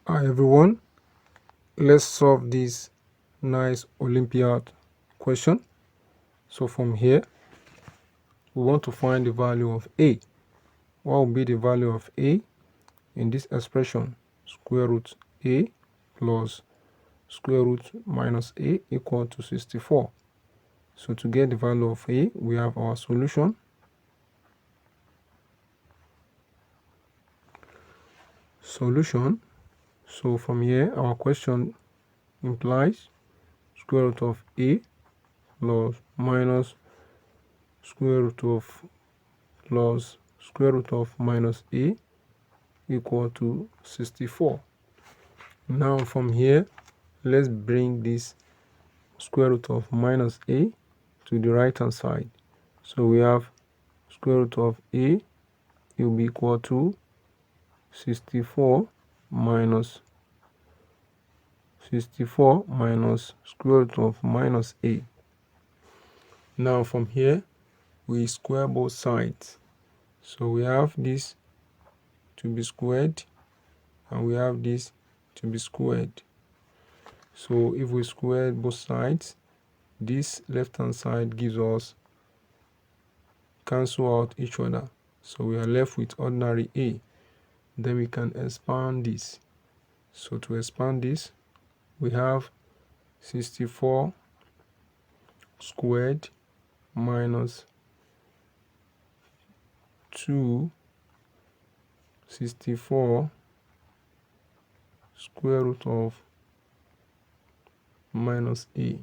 Hi everyone, let's solve this nice Olympiad question. So from here, we want to find the value of a. What will be the value of a in this expression? Square root a plus square root minus a equal to 64. So to get the value of a, we have our solution. So from here, our question implies square root of a plus minus square root of plus square root of minus a equal to 64. Now from here, let's bring this square root of minus a to the right hand side. So we have square root of a will be equal to 64 minus square root of minus a. Now from here, we square both sides. So we have this to be squared and we have this to be squared. So if we square both sides, this left hand side gives us cancel out each other. So we are left with ordinary a. Then we can expand this. So to expand this, we have 64 squared minus 264 square root of minus a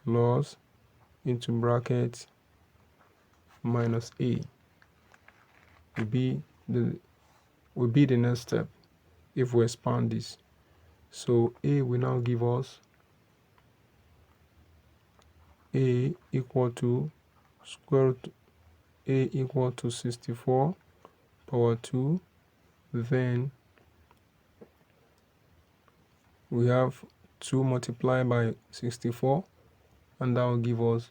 plus into bracket minus a will be the next step if we expand this. So a will now give us a equal to square root a equal to 64 power 2. Then we have 2 multiplied by 64, and that will give us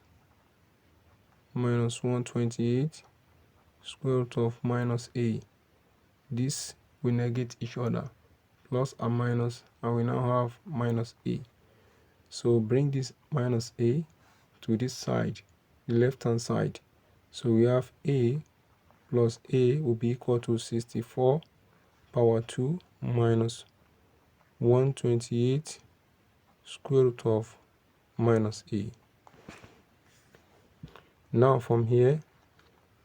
minus 128 square root of minus a. This will negate each other, plus and minus, and we now have minus a. So bring this minus a to this side, the left hand side. So we have a plus a will be equal to 64 power 2 minus 128 square root of minus a. Now from here,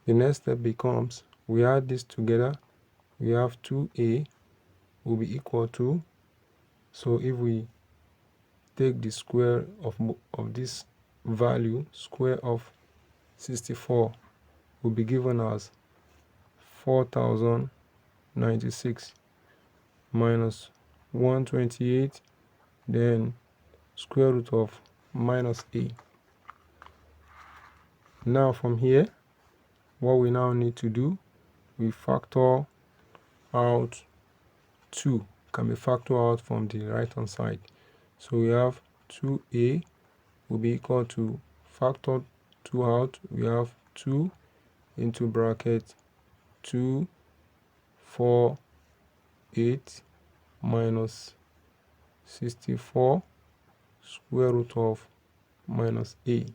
the next step becomes we add this together. We have 2a will be equal to, so if we take the square of this value, square of 64 will be given as 4096 minus 128, then square root of minus a. Now from here, what we now need to do, we factor out 2, can be factored out from the right hand side. So we have 2a will be equal to, factor 2 out, we have 2 into bracket 248 minus 64 square root of minus a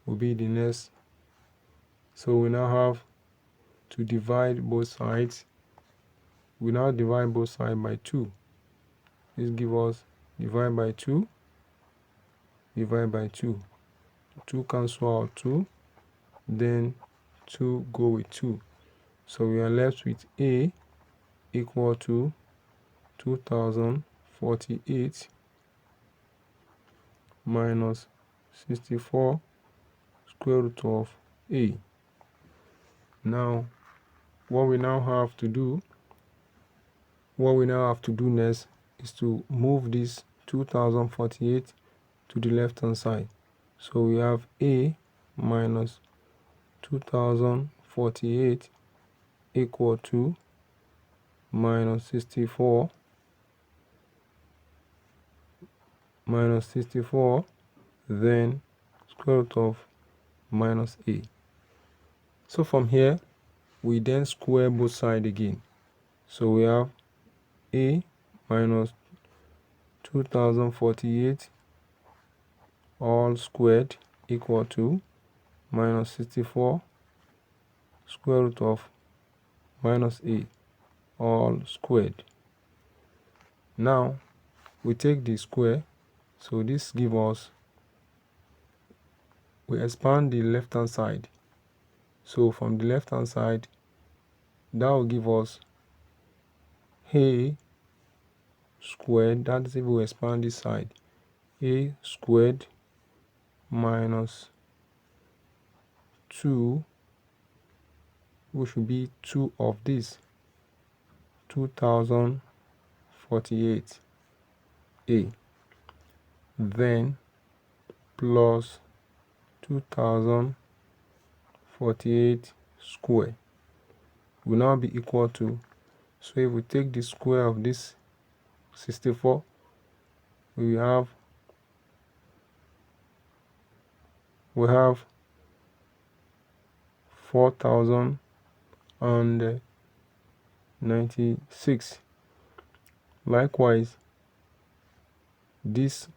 will be the next. So we now have to divide both sides. We now divide both sides by 2. This gives us divide by 2, divide by 2. 2 cancel out 2, then 2 go with 2. So we are left with a equal to 2048 minus 64 square root of a. Now what we now have to do next is to move this 2048 to the left hand side. So we have a minus 2048 equal to minus 64 then square root of minus a. So from here we then square both sides again. So we have a minus 2048 all squared equal to minus 64 square root of minus a all squared. Now we take the square, so this gives us, we expand the left hand side, so from the left hand side that will give us a squared, that is if we expand this side, a squared minus 2, which will be 2 of this 2048 a, then plus 2048 square will now be equal to, so if we take the square of this 64, we have 4096. Likewise, this,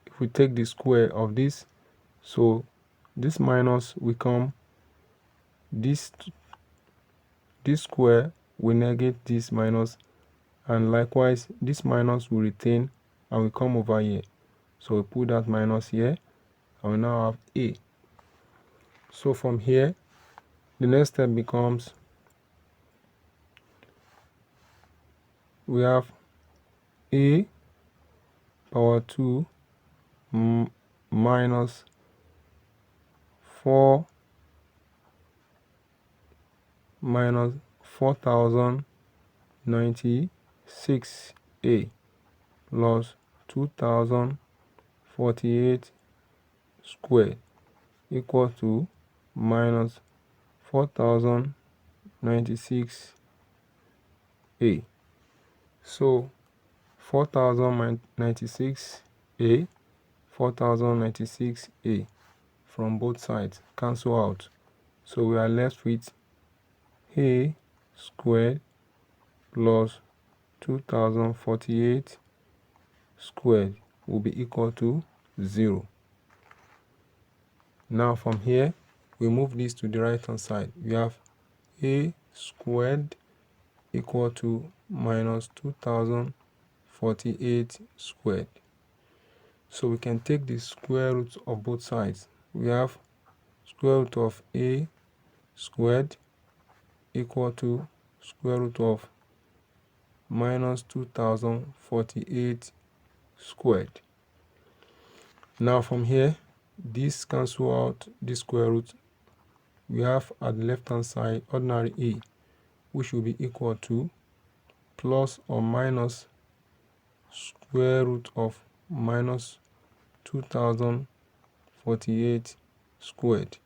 if we take the square of this, so this minus will come, this square will negate this minus, and likewise this minus will retain and will come over here, so we put that minus here and we now have a. So from here the next step becomes, we have a power 2 minus 4 minus 4096 a plus 2048 squared equal to minus 4096 a. So 4096 a, 4096 a from both sides cancel out, so we are left with a squared plus 2048 squared will be equal to 0. Now from here we move this to the right hand side. We have a squared equal to minus 2048 squared. So we can take the square root of both sides. We have square root of a squared equal to square root of minus 2048 squared. Now from here, this cancel out this square root. We have at the left hand side ordinary a, which will be equal to plus or minus square root of minus 2048 squared.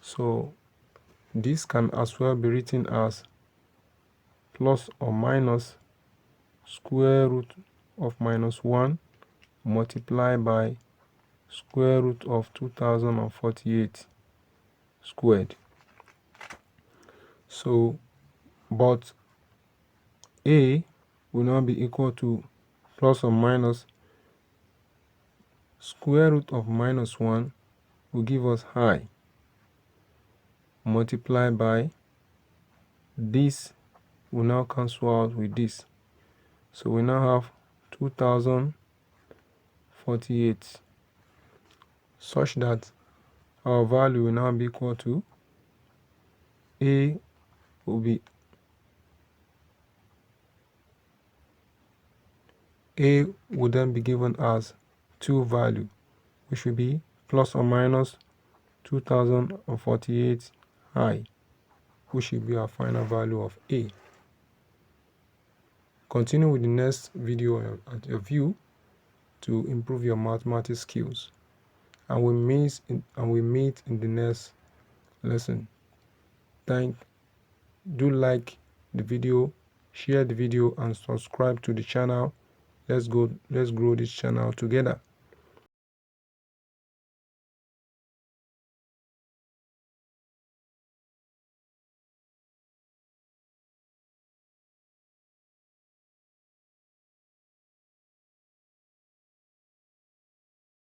So this can as well be written as plus or minus square root of minus 1 multiplied by square root of 2048 squared. So but a will now be equal to plus or minus square root of minus 1 will give us I multiplied by this will now cancel out with this. So we now have 2048 such that our value will now be equal to a will be a would then be given as 2 value, which will be plus or minus 2048 I, which will be our final value of a. Continue with the next video at your view to improve your mathematics skills, and we meet in the next lesson. Do like the video, share the video, and subscribe to the channel. Let's grow this channel together.